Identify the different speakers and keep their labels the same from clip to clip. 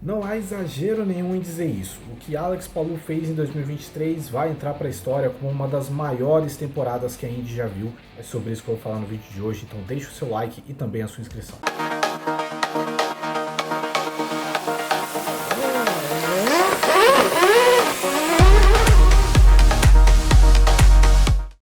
Speaker 1: Não há exagero nenhum em dizer isso. O que Alex Palou fez em 2023 vai entrar para a história como uma das maiores temporadas que a Indy já viu. É sobre isso que eu vou falar no vídeo de hoje, então deixe o seu like e também a sua inscrição.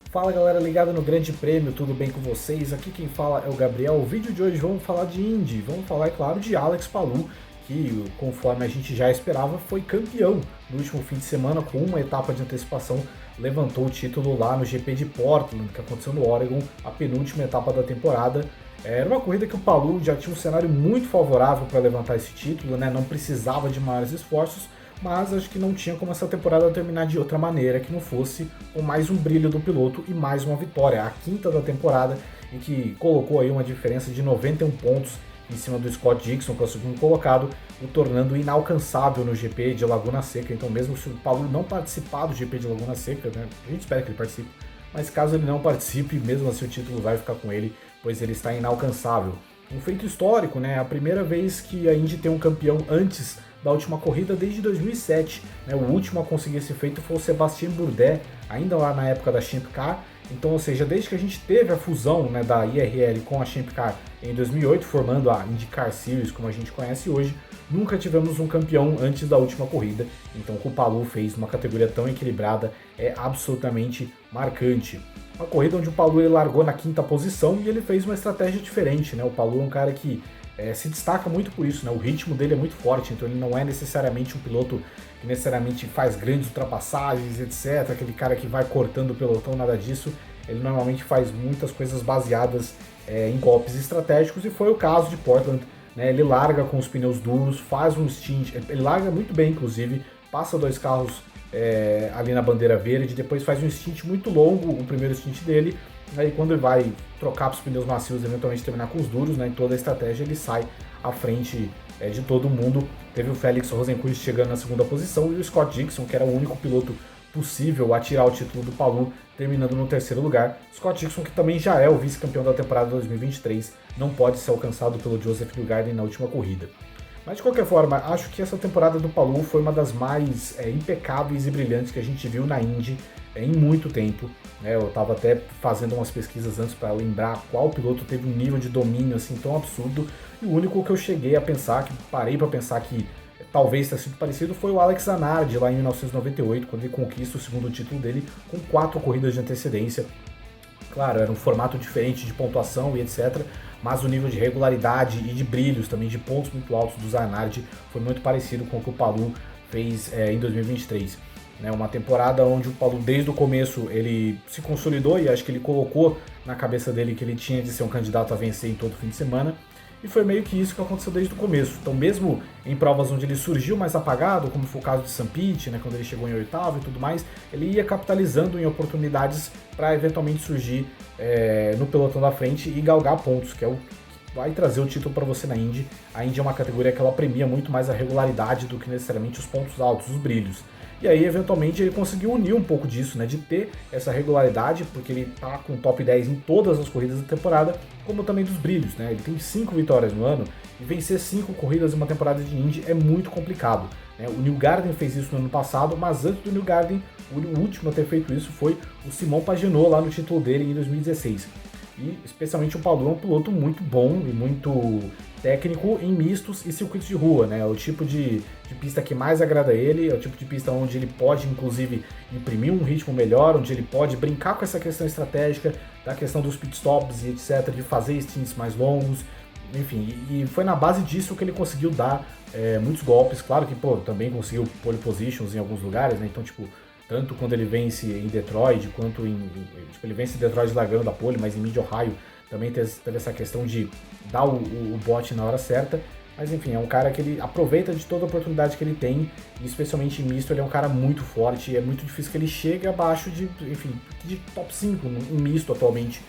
Speaker 1: Fala galera ligada no Grande Prêmio, tudo bem com vocês? Aqui quem fala é o Gabriel. O vídeo de hoje vamos falar de Indy, vamos falar, é claro, de Alex Palou, que conforme a gente já esperava foi campeão no último fim de semana com uma etapa de antecipação, levantou o título lá no GP de Portland, que aconteceu no Oregon, a penúltima etapa da temporada. Era uma corrida que o Palou já tinha um cenário muito favorável para levantar esse título, né? Não precisava de maiores esforços, mas acho que não tinha como essa temporada terminar de outra maneira que não fosse com mais um brilho do piloto e mais uma vitória, a quinta da temporada, em que colocou aí uma diferença de 91 pontos em cima do Scott Dixon, que é o segundo colocado, o tornando inalcançável no GP de Laguna Seca. Então mesmo se o Palou não participar do GP de Laguna Seca, né, a gente espera que ele participe, mas caso ele não participe, mesmo assim o título vai ficar com ele, pois ele está inalcançável. Um feito histórico, né? A primeira vez que a Indy tem um campeão antes da última corrida desde 2007. Né? O último a conseguir esse feito foi o Sébastien Bourdais, ainda lá na época da Champ Car. Então, ou seja, desde que a gente teve a fusão, né, da IRL com a Champ Car em 2008, formando a IndyCar Series, como a gente conhece hoje, nunca tivemos um campeão antes da última corrida. Então, o que o Palou fez numa categoria tão equilibrada é absolutamente marcante. Uma corrida onde o Palou ele largou na quinta posição e ele fez uma estratégia diferente, né? O Palou é um cara que se destaca muito por isso, né? O ritmo dele é muito forte, então ele não é necessariamente um piloto que necessariamente faz grandes ultrapassagens, etc. Aquele cara que vai cortando o pelotão, nada disso. Ele normalmente faz muitas coisas baseadas em golpes estratégicos e foi o caso de Portland. Né? Ele larga com os pneus duros, faz um stint, ele larga muito bem, inclusive, passa dois carros ali na bandeira verde, depois faz um stint muito longo, o primeiro stint dele. Aí quando ele vai trocar para os pneus macios, eventualmente terminar com os duros, né, em toda a estratégia ele sai à frente de todo mundo. Teve o Felix Rosenqvist chegando na segunda posição e o Scott Dixon, que era o único piloto possível a tirar o título do Palou, terminando no terceiro lugar. Scott Dixon, que também já é o vice-campeão da temporada 2023, não pode ser alcançado pelo Joseph Newgarden na última corrida. Mas de qualquer forma, acho que essa temporada do Palou foi uma das mais impecáveis e brilhantes que a gente viu na Indy em muito tempo. Eu estava até fazendo umas pesquisas antes para lembrar qual piloto teve um nível de domínio assim tão absurdo. E o único que eu cheguei a pensar, que parei para pensar que talvez tenha sido parecido, foi o Alex Zanardi lá em 1998, quando ele conquista o segundo título dele com 4 corridas de antecedência. Claro, era um formato diferente de pontuação e etc., mas o nível de regularidade e de brilhos também, de pontos muito altos do Zanardi foi muito parecido com o que o Palou fez em 2023. Uma temporada onde o Palou desde o começo ele se consolidou e acho que ele colocou na cabeça dele que ele tinha de ser um candidato a vencer em todo fim de semana. E foi meio que isso que aconteceu desde o começo. Então mesmo em provas onde ele surgiu mais apagado, como foi o caso de St. Pete, né, quando ele chegou em oitavo e tudo mais, ele ia capitalizando em oportunidades para eventualmente surgir no pelotão da frente e galgar pontos, que é o que vai trazer o título para você na Indy. A Indy é uma categoria que ela premia muito mais a regularidade do que necessariamente os pontos altos, os brilhos. E aí, eventualmente, ele conseguiu unir um pouco disso, né, de ter essa regularidade, porque ele tá com top 10 em todas as corridas da temporada, como também dos brilhos, né? Ele tem 5 vitórias no ano, e vencer 5 corridas em uma temporada de Indy é muito complicado. Né? O Newgarden fez isso no ano passado, mas antes do Newgarden, o último a ter feito isso foi o Simon Pagenaud, lá no título dele em 2016. E especialmente o Palou é um piloto muito bom e muito técnico em mistos e circuitos de rua, né? É o tipo de pista que mais agrada a ele, é o tipo de pista onde ele pode, inclusive, imprimir um ritmo melhor, onde ele pode brincar com essa questão estratégica, da questão dos pitstops e etc, de fazer stints mais longos, enfim, e foi na base disso que ele conseguiu dar muitos golpes. Claro que, também conseguiu pole positions em alguns lugares, né? Então, tanto quando ele vence em Detroit, quanto ele vence em Detroit largando a pole, mas em Mid-Ohio também teve essa questão de dar o bote na hora certa. Mas enfim, é um cara que ele aproveita de toda a oportunidade que ele tem, e especialmente em misto ele é um cara muito forte, e é muito difícil que ele chegue abaixo de top 5 em misto atualmente.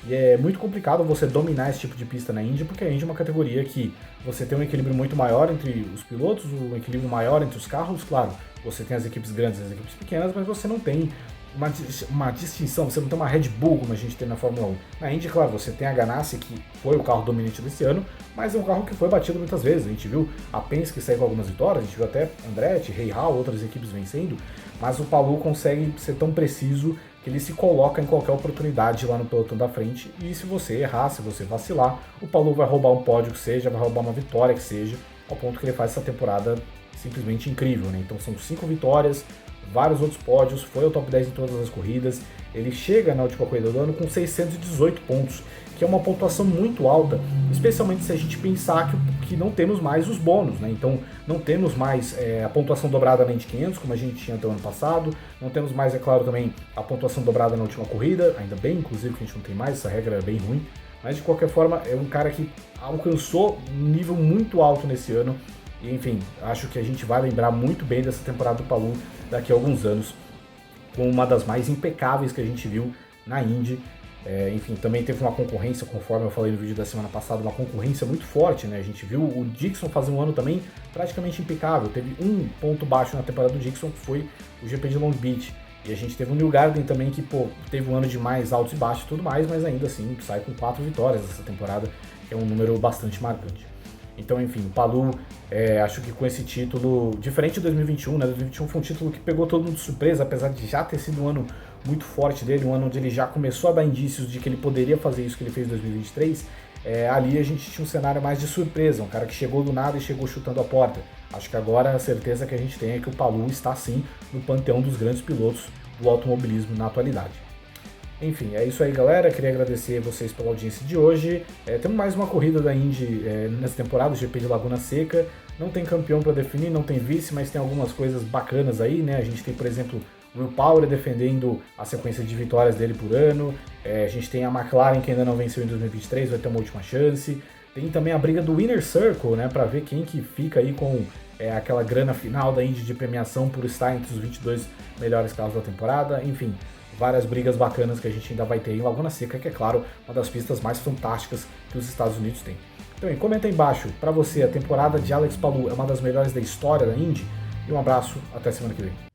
Speaker 1: E é muito complicado você dominar esse tipo de pista na Indy, porque a Indy é uma categoria que você tem um equilíbrio muito maior entre os pilotos, um equilíbrio maior entre os carros, claro. Você tem as equipes grandes e as equipes pequenas, mas você não tem uma distinção, você não tem uma Red Bull como a gente tem na Fórmula 1. Na Indy, claro, você tem a Ganassi, que foi o carro dominante desse ano, mas é um carro que foi batido muitas vezes. A gente viu a Penske sair com algumas vitórias, a gente viu até Andretti, Rahal, outras equipes vencendo, mas o Palou consegue ser tão preciso que ele se coloca em qualquer oportunidade lá no pelotão da frente, e se você errar, se você vacilar, o Palou vai roubar um pódio que seja, vai roubar uma vitória que seja, ao ponto que ele faz essa temporada simplesmente incrível, né? Então são 5 vitórias, vários outros pódios, foi ao top 10 em todas as corridas, ele chega na última corrida do ano com 618 pontos, que é uma pontuação muito alta, especialmente se a gente pensar que não temos mais os bônus, né? Então não temos mais a pontuação dobrada na Indy 500, como a gente tinha até o ano passado, não temos mais, é claro, também a pontuação dobrada na última corrida, ainda bem, inclusive, que a gente não tem mais, essa regra é bem ruim, mas de qualquer forma é um cara que alcançou um nível muito alto nesse ano, e enfim, acho que a gente vai lembrar muito bem dessa temporada do Palou daqui a alguns anos, com uma das mais impecáveis que a gente viu na Indy. Enfim, também teve uma concorrência, conforme eu falei no vídeo da semana passada, uma concorrência muito forte, né? A gente viu o Dixon fazer um ano também praticamente impecável. Teve um ponto baixo na temporada do Dixon, que foi o GP de Long Beach. E a gente teve o Newgarden também, que teve um ano de mais altos e baixos e tudo mais, mas ainda assim sai com 4 vitórias essa temporada, que é um número bastante marcante. Então, enfim, o Palou, acho que com esse título, diferente de 2021, né? 2021 foi um título que pegou todo mundo de surpresa, apesar de já ter sido um ano muito forte dele, um ano onde ele já começou a dar indícios de que ele poderia fazer isso que ele fez em 2023. Ali a gente tinha um cenário mais de surpresa, um cara que chegou do nada e chegou chutando a porta. Acho que agora a certeza que a gente tem é que o Palou está sim no panteão dos grandes pilotos do automobilismo na atualidade. Enfim, é isso aí, galera. Queria agradecer vocês pela audiência de hoje. Temos mais uma corrida da Indy nessa temporada, o GP de Laguna Seca. Não tem campeão para definir, não tem vice, mas tem algumas coisas bacanas aí, né? A gente tem, por exemplo, o Will Power defendendo a sequência de vitórias dele por ano. A gente tem a McLaren, que ainda não venceu em 2023, vai ter uma última chance. Tem também a briga do Winner Circle, né? Para ver quem que fica aí com aquela grana final da Indy de premiação por estar entre os 22 melhores carros da temporada. Enfim, várias brigas bacanas que a gente ainda vai ter em Laguna Seca, que é claro, uma das pistas mais fantásticas que os Estados Unidos têm. Então, comenta aí embaixo, para você, a temporada de Alex Palou é uma das melhores da história da Indy? E um abraço, até semana que vem.